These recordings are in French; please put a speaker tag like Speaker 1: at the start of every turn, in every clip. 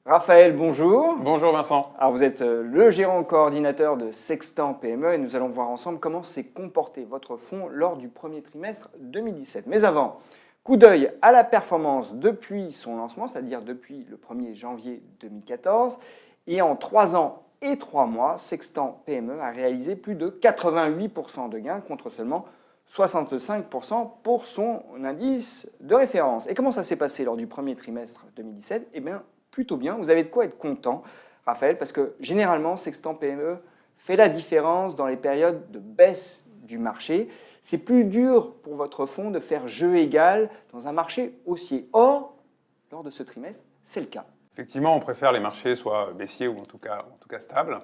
Speaker 1: Raphaël, bonjour.
Speaker 2: Bonjour Vincent.
Speaker 1: Alors vous êtes le gérant coordinateur de Sextant PME et nous allons voir ensemble comment s'est comporté votre fonds lors du premier trimestre 2017. Mais avant, coup d'œil à la performance depuis son lancement, c'est-à-dire depuis le 1er janvier 2014. Et en 3 ans et 3 mois, Sextant PME a réalisé plus de 88% de gains contre seulement 65% pour son indice de référence. Et comment ça s'est passé lors du premier trimestre 2017 ? Eh bien, plutôt bien. Vous avez de quoi être content, Raphaël, parce que généralement, Sextant PME fait la différence dans les périodes de baisse du marché. C'est plus dur pour votre fonds de faire jeu égal dans un marché haussier. Or, lors de ce trimestre, c'est le cas.
Speaker 2: Effectivement, on préfère les marchés soit baissiers ou en tout cas stables.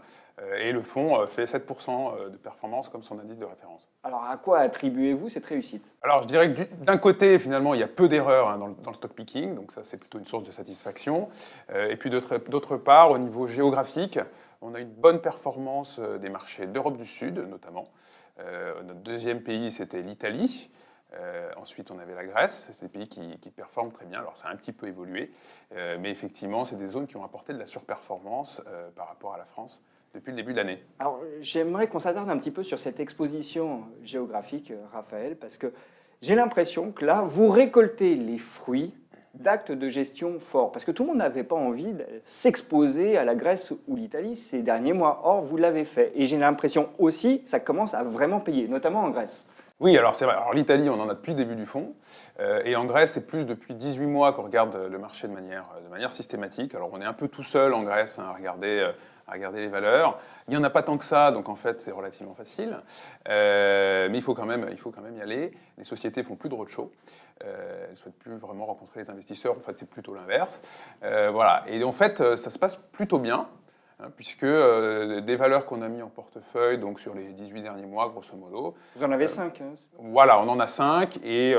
Speaker 2: Et le fonds fait 7% de performance comme son indice de référence.
Speaker 1: Alors, à quoi attribuez-vous cette réussite ?
Speaker 2: Alors, je dirais que d'un côté, finalement, il y a peu d'erreurs dans le stock picking, donc ça, c'est plutôt une source de satisfaction. Et puis, d'autre part, au niveau géographique, on a une bonne performance des marchés d'Europe du Sud, notamment. Notre deuxième pays, c'était l'Italie. Ensuite, on avait la Grèce. C'est des pays qui performent très bien. Alors, ça a un petit peu évolué. Mais effectivement, c'est des zones qui ont apporté de la surperformance par rapport à la France depuis le début de l'année.
Speaker 1: Alors, j'aimerais qu'on s'attarde un petit peu sur cette exposition géographique, Raphaël, parce que j'ai l'impression que là, vous récoltez les fruits d'actes de gestion forts. Parce que tout le monde n'avait pas envie de s'exposer à la Grèce ou l'Italie ces derniers mois. Or, vous l'avez fait. Et j'ai l'impression aussi que ça commence à vraiment payer, notamment en Grèce.
Speaker 2: Oui, alors c'est vrai. Alors l'Italie, on en a depuis le début du fonds. Et en Grèce, c'est plus depuis 18 mois qu'on regarde le marché de manière systématique. Alors on est un peu tout seul en Grèce à regarder les valeurs. Il n'y en a pas tant que ça, donc en fait c'est relativement facile. Mais il faut quand même y aller. Les sociétés font plus de roadshow. Elles ne souhaitent plus vraiment rencontrer les investisseurs. En fait, c'est plutôt l'inverse. Voilà. Et en fait, ça se passe plutôt bien. Puisque des valeurs qu'on a mis en portefeuille donc sur les 18 derniers mois, grosso modo.
Speaker 1: Vous en avez 5.
Speaker 2: Voilà, on en a 5 et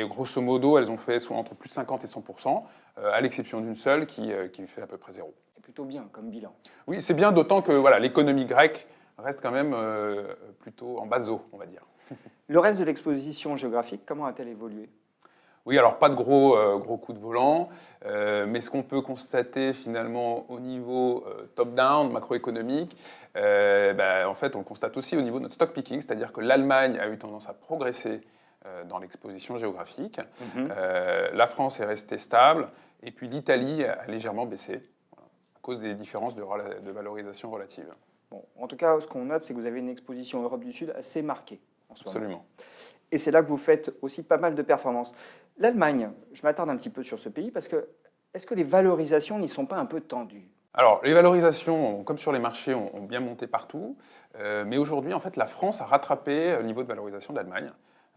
Speaker 2: grosso modo, elles ont fait soit entre plus de 50 et 100%, à l'exception d'une seule qui fait à peu près 0.
Speaker 1: C'est plutôt bien comme bilan.
Speaker 2: Oui, c'est bien, d'autant que voilà, l'économie grecque reste quand même plutôt en basse eau, on va dire.
Speaker 1: Le reste de l'exposition géographique, comment a-t-elle évolué ?
Speaker 2: Oui, alors pas de gros coups de volant, mais ce qu'on peut constater finalement au niveau top-down, macroéconomique, en fait on le constate aussi au niveau de notre stock picking, c'est-à-dire que l'Allemagne a eu tendance à progresser dans l'exposition géographique, la France est restée stable, et puis l'Italie a légèrement baissé, voilà, à cause des différences de valorisation relative.
Speaker 1: Bon, en tout cas, ce qu'on note, c'est que vous avez une exposition Europe du Sud assez marquée en ce moment.
Speaker 2: Absolument.
Speaker 1: Et c'est là que vous faites aussi pas mal de performances. L'Allemagne, je m'attarde un petit peu sur ce pays parce que est-ce que les valorisations n'y sont pas un peu tendues ?
Speaker 2: Alors, les valorisations, comme sur les marchés, ont bien monté partout. Mais aujourd'hui, en fait, la France a rattrapé le niveau de valorisation de l'Allemagne.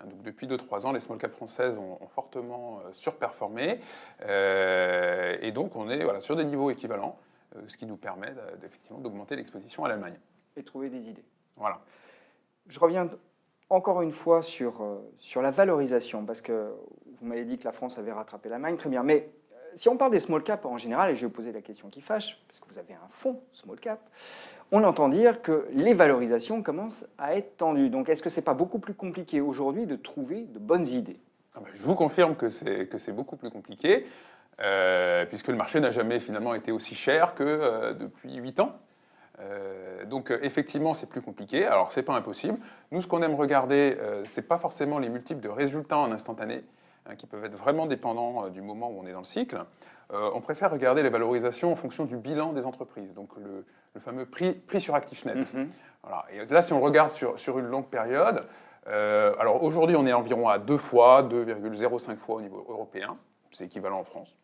Speaker 2: Donc, depuis 2-3 ans, les small caps françaises ont fortement surperformé. Et donc, on est sur des niveaux équivalents, ce qui nous permet effectivement d'augmenter l'exposition à l'Allemagne.
Speaker 1: Et trouver des idées.
Speaker 2: Voilà.
Speaker 1: Je reviens encore une fois sur la valorisation, parce que vous m'avez dit que la France avait rattrapé l'Allemagne, très bien. Mais si on parle des small caps en général, et je vais vous poser la question qui fâche, parce que vous avez un fonds small cap, on entend dire que les valorisations commencent à être tendues. Donc est-ce que ce n'est pas beaucoup plus compliqué aujourd'hui de trouver de bonnes idées ?
Speaker 2: Je vous confirme que c'est beaucoup plus compliqué, puisque le marché n'a jamais finalement été aussi cher que depuis 8 ans. Donc effectivement, c'est plus compliqué. Alors, c'est pas impossible. Nous, ce qu'on aime regarder, c'est pas forcément les multiples de résultats en instantané, qui peuvent être vraiment dépendants du moment où on est dans le cycle. On préfère regarder les valorisations en fonction du bilan des entreprises, donc le fameux prix sur actif net. Voilà. Et là, si on regarde sur une longue période, alors aujourd'hui, on est environ à 2 fois, 2,05 fois au niveau européen, c'est équivalent en France.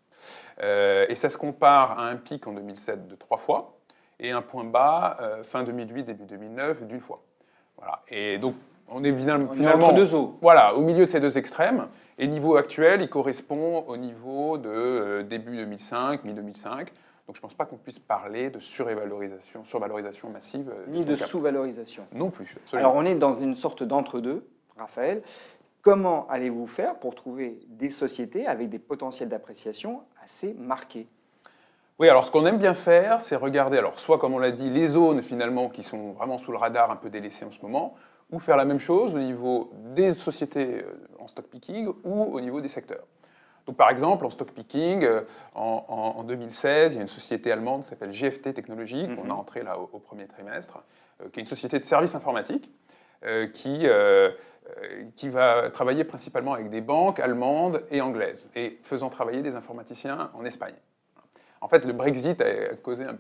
Speaker 2: Et ça se compare à un pic en 2007 de 3 fois, et un point bas fin 2008, début 2009, d'une fois. Voilà. Et donc, on est finalement
Speaker 1: entre deux eaux.
Speaker 2: Voilà, au milieu de ces deux extrêmes. Et le niveau actuel, il correspond au niveau de début 2005, mi-2005. Donc, je ne pense pas qu'on puisse parler de survalorisation massive.
Speaker 1: Ni de sous-valorisation.
Speaker 2: Non plus, absolument.
Speaker 1: Alors, on est dans une sorte d'entre-deux, Raphaël. Comment allez-vous faire pour trouver des sociétés avec des potentiels d'appréciation assez marqués ?
Speaker 2: Oui, alors ce qu'on aime bien faire, c'est regarder, alors soit comme on l'a dit, les zones finalement qui sont vraiment sous le radar, un peu délaissées en ce moment, ou faire la même chose au niveau des sociétés en stock picking ou au niveau des secteurs. Donc, par exemple, en stock picking, en 2016, il y a une société allemande qui s'appelle GFT Technologies, qu'on a entrée là au premier trimestre, qui est une société de services informatiques, qui va travailler principalement avec des banques allemandes et anglaises, et faisant travailler des informaticiens en Espagne. En fait, le Brexit a causé une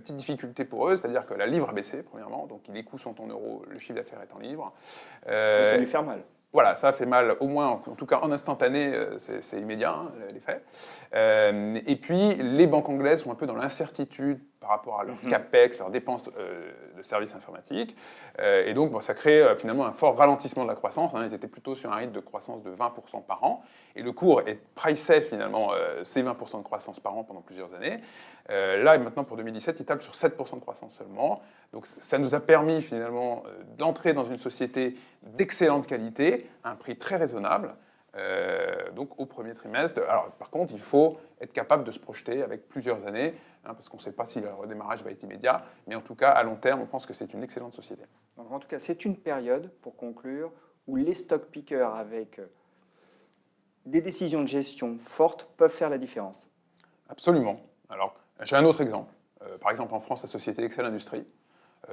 Speaker 2: petite difficulté pour eux, c'est-à-dire que la livre a baissé, premièrement, donc les coûts sont en euros, le chiffre d'affaires est en livres.
Speaker 1: Ça a dû faire mal.
Speaker 2: Voilà, ça fait mal, au moins, en tout cas en instantané, c'est immédiat, hein, l'effet. Et puis, les banques anglaises sont un peu dans l'incertitude par rapport à leur CAPEX, leurs dépenses de services informatiques. Et donc, bon, ça crée finalement un fort ralentissement de la croissance. Hein. Ils étaient plutôt sur un rythme de croissance de 20% par an. Et le cours priceait finalement ces 20% de croissance par an pendant plusieurs années. Là, maintenant, pour 2017, ils tablent sur 7% de croissance seulement. Donc, ça nous a permis finalement d'entrer dans une société d'excellente qualité, à un prix très raisonnable. Donc au premier trimestre. Alors, par contre, il faut être capable de se projeter avec plusieurs années, hein, parce qu'on ne sait pas si le redémarrage va être immédiat, mais en tout cas, à long terme, on pense que c'est une excellente société.
Speaker 1: Donc, en tout cas, c'est une période, pour conclure, où les stock pickers avec des décisions de gestion fortes peuvent faire la différence.
Speaker 2: Absolument. Alors, j'ai un autre exemple. Par exemple, en France, la société Excel Industries,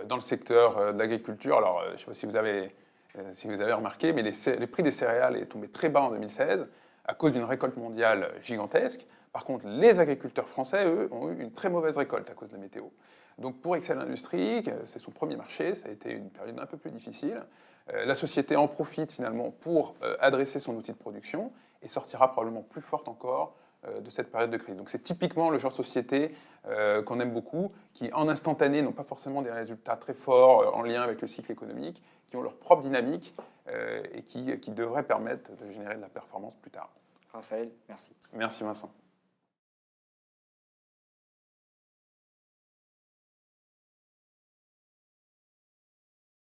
Speaker 2: dans le secteur de l'agriculture. Alors, je ne sais pas si vous avez remarqué, mais les prix des céréales est tombé très bas en 2016 à cause d'une récolte mondiale gigantesque. Par contre, les agriculteurs français, eux, ont eu une très mauvaise récolte à cause de la météo. Donc pour Excel Industries, c'est son premier marché, ça a été une période un peu plus difficile. La société en profite finalement pour adresser son outil de production et sortira probablement plus forte encore de cette période de crise. Donc c'est typiquement le genre de société qu'on aime beaucoup, qui en instantané n'ont pas forcément des résultats très forts en lien avec le cycle économique, qui ont leur propre dynamique et qui devraient permettre de générer de la performance plus tard.
Speaker 1: Raphaël, merci.
Speaker 2: Merci Vincent.